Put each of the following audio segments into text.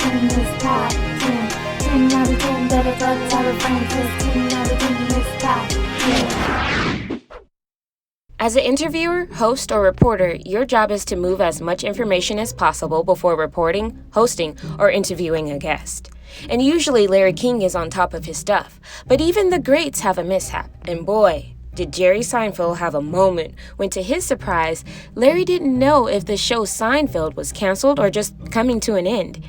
in this top 10. 10 out of 10 better go tell a friend, 'cause 10 out of 10 in this top 10. As an interviewer, host, or reporter, your job is to move as much information as possible before reporting, hosting, or interviewing a guest. And usually Larry King is on top of his stuff, but even the greats have a mishap, and boy, did Jerry Seinfeld have a moment when, to his surprise, Larry didn't know if the show Seinfeld was canceled or just coming to an end.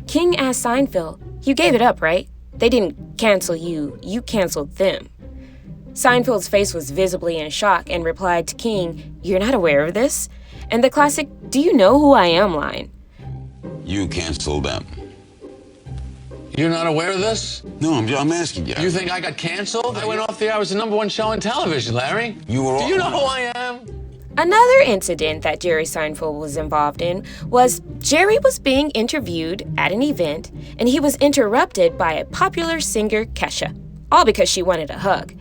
King asked Seinfeld, "You gave it up, right? They didn't cancel you, you canceled them." Seinfeld's face was visibly in shock and replied to King, "You're not aware of this?" And the classic, "Do you know who I am?" line. You canceled them. You're not aware of this? No, I'm asking you. You think I got canceled? I went off the air. I was the #1 show on television, Larry. You were. Do you know who I am? Another incident that Jerry Seinfeld was involved in was Jerry was being interviewed at an event, and he was interrupted by a popular singer, Kesha, all because she wanted a hug.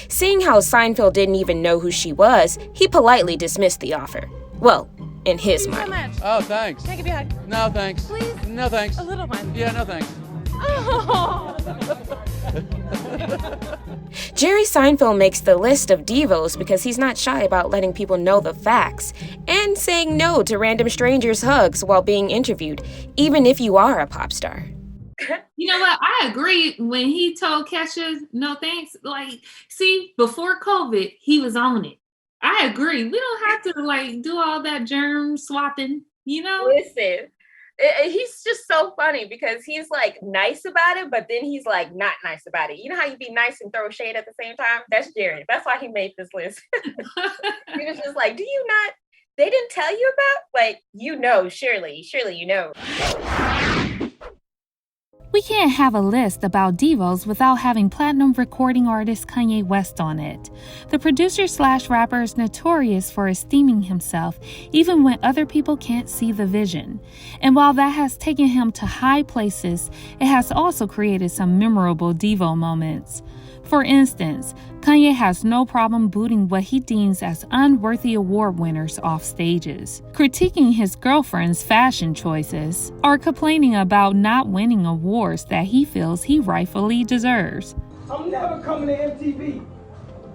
Seeing how Seinfeld didn't even know who she was, he politely dismissed the offer. Well, in his mind. So much. Oh, thanks. Can I give you a hug? No, thanks. Please? No, thanks. A little one. Yeah, no, thanks. Oh. Jerry Seinfeld makes the list of DiVos because he's not shy about letting people know the facts and saying no to random strangers' hugs while being interviewed, even if you are a pop star. You know what? I agree when he told Kesha, no thanks. Like, see, before COVID, he was on it. I agree. We don't have to do all that germ swapping, you know? Listen, he's just so funny because he's nice about it, but then he's not nice about it. You know how you be nice and throw shade at the same time? That's Jerry. That's why he made this list. He was just like, do you not, they didn't tell you about? Surely you know. We can't have a list about DiVos without having platinum recording artist Kanye West on it. The producer/rapper is notorious for esteeming himself even when other people can't see the vision. And while that has taken him to high places, it has also created some memorable Divo moments. For instance, Kanye has no problem booting what he deems as unworthy award winners off stages, critiquing his girlfriend's fashion choices, or complaining about not winning awards that he feels he rightfully deserves. I'm never coming to MTV.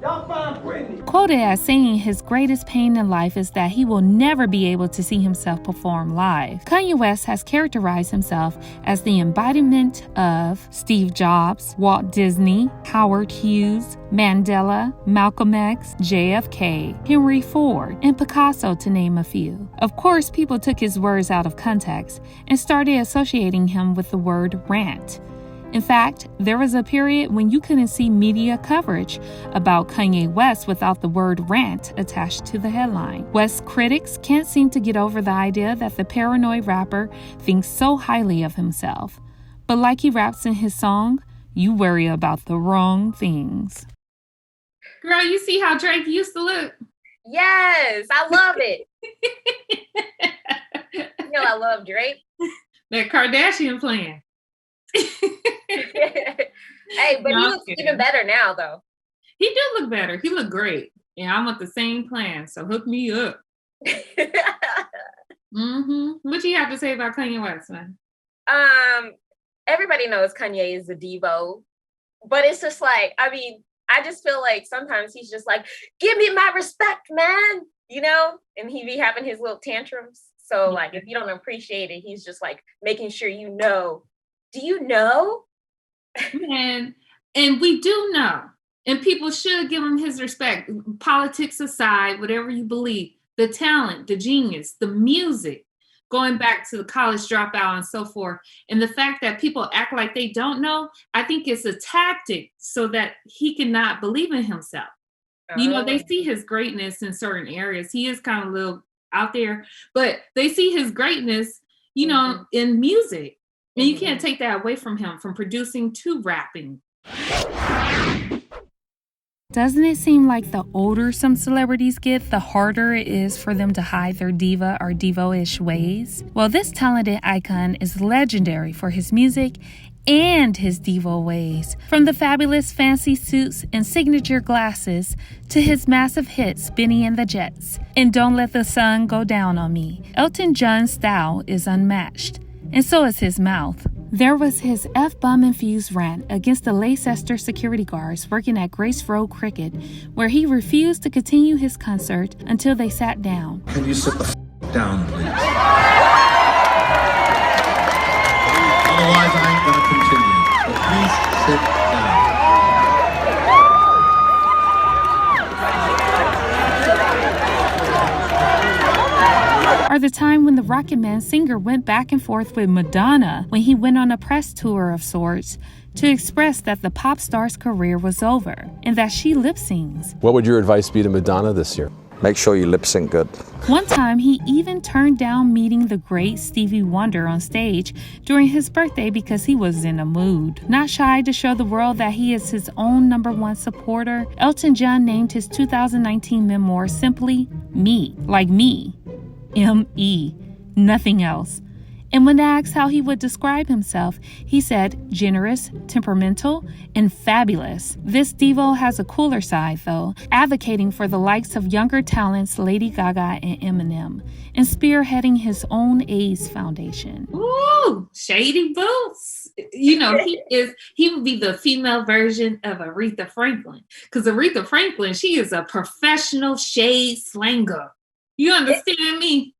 Y'all find Britney. Quoted as saying his greatest pain in life is that he will never be able to see himself perform live. Kanye West has characterized himself as the embodiment of Steve Jobs, Walt Disney, Howard Hughes, Mandela, Malcolm X, JFK, Henry Ford, and Picasso, to name a few. Of course, people took his words out of context and started associating him with the word rant. In fact, there was a period when you couldn't see media coverage about Kanye West without the word rant attached to the headline. West critics can't seem to get over the idea that the paranoid rapper thinks so highly of himself. But like he raps in his song, you worry about the wrong things. Girl, you see how Drake used to look? Yes, I love it. I love Drake. That Kardashian plan. Hey, but he looks even better now, though. He do look better. He look great. Yeah, I want the same plan, so hook me up. What do you have to say about Kanye West, man? Everybody knows Kanye is a Divo, but it's just I just feel like sometimes he's just give me my respect, man, and he be having his little tantrums. So if you don't appreciate it, he's just making sure you know. Do you know? Man, and we do know. And people should give him his respect. Politics aside, whatever you believe, the talent, the genius, the music, going back to the college dropout and so forth. And the fact that people act like they don't know, I think it's a tactic so that he cannot believe in himself. Oh. They see his greatness in certain areas. He is kind of a little out there, but they see his greatness, in music. And you can't take that away from him, from producing to rapping. Doesn't it seem like the older some celebrities get, the harder it is for them to hide their diva or divo-ish ways? Well, this talented icon is legendary for his music and his divo ways. From the fabulous fancy suits and signature glasses to his massive hits Benny and the Jets and Don't Let the Sun Go Down on Me, Elton John's style is unmatched. and so is his mouth. There was his F-bomb-infused rant against the Leicester security guards working at Grace Road Cricket, where he refused to continue his concert until they sat down. Can you sit the down, please? Otherwise, I ain't gonna continue. But please sit down. Or the time when the Rocket Man singer went back and forth with Madonna when he went on a press tour of sorts to express that the pop star's career was over and that she lip sings. What would your advice be to Madonna this year? Make sure you lip sync good. One time, he even turned down meeting the great Stevie Wonder on stage during his birthday because he was in a mood. Not shy to show the world that he is his own #1 supporter, Elton John named his 2019 memoir simply Me, like me. M-E, nothing else. And when asked how he would describe himself, he said generous, temperamental, and fabulous. This Divo has a cooler side, though, advocating for the likes of younger talents Lady Gaga and Eminem, and spearheading his own AIDS foundation. Ooh, shady boots. You know, he would be the female version of Aretha Franklin. Because Aretha Franklin, she is a professional shade slanger. You understand me?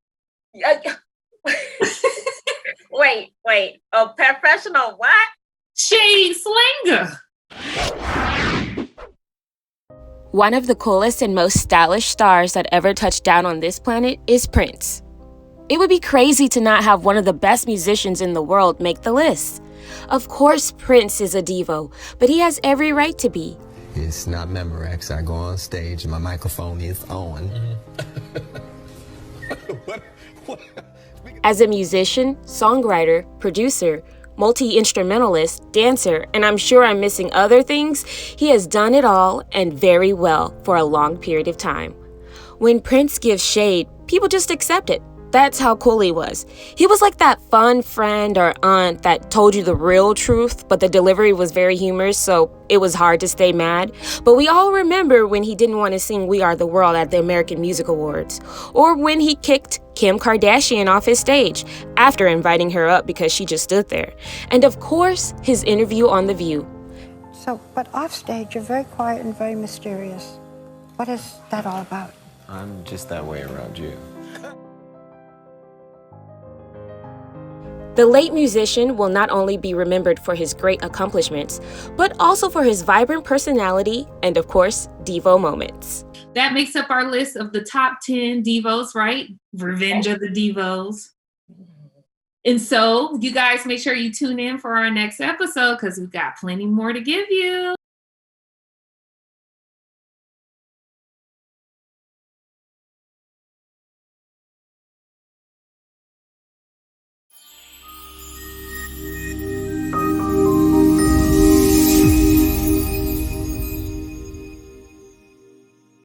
Wait. A professional what? Shade slinger. One of the coolest and most stylish stars that ever touched down on this planet is Prince. It would be crazy to not have one of the best musicians in the world make the list. Of course, Prince is a divo, but he has every right to be. It's not Memorex. I go on stage and my microphone is on. As a musician, songwriter, producer, multi-instrumentalist, dancer, and I'm sure I'm missing other things, he has done it all and very well for a long period of time. When Prince gives shade, people just accept it. That's how cool he was. He was like that fun friend or aunt that told you the real truth, but the delivery was very humorous, so it was hard to stay mad. But we all remember when he didn't want to sing We Are the World at the American Music Awards, or when he kicked Kim Kardashian off his stage after inviting her up because she just stood there. And of course, his interview on The View. So, but off stage, you're very quiet and very mysterious. What is that all about? I'm just that way around you. The late musician will not only be remembered for his great accomplishments, but also for his vibrant personality and, of course, divo moments. That makes up our list of the top 10 divos, right? ReVeNgE of the Divos. And so you guys make sure you tune in for our next episode because we've got plenty more to give you.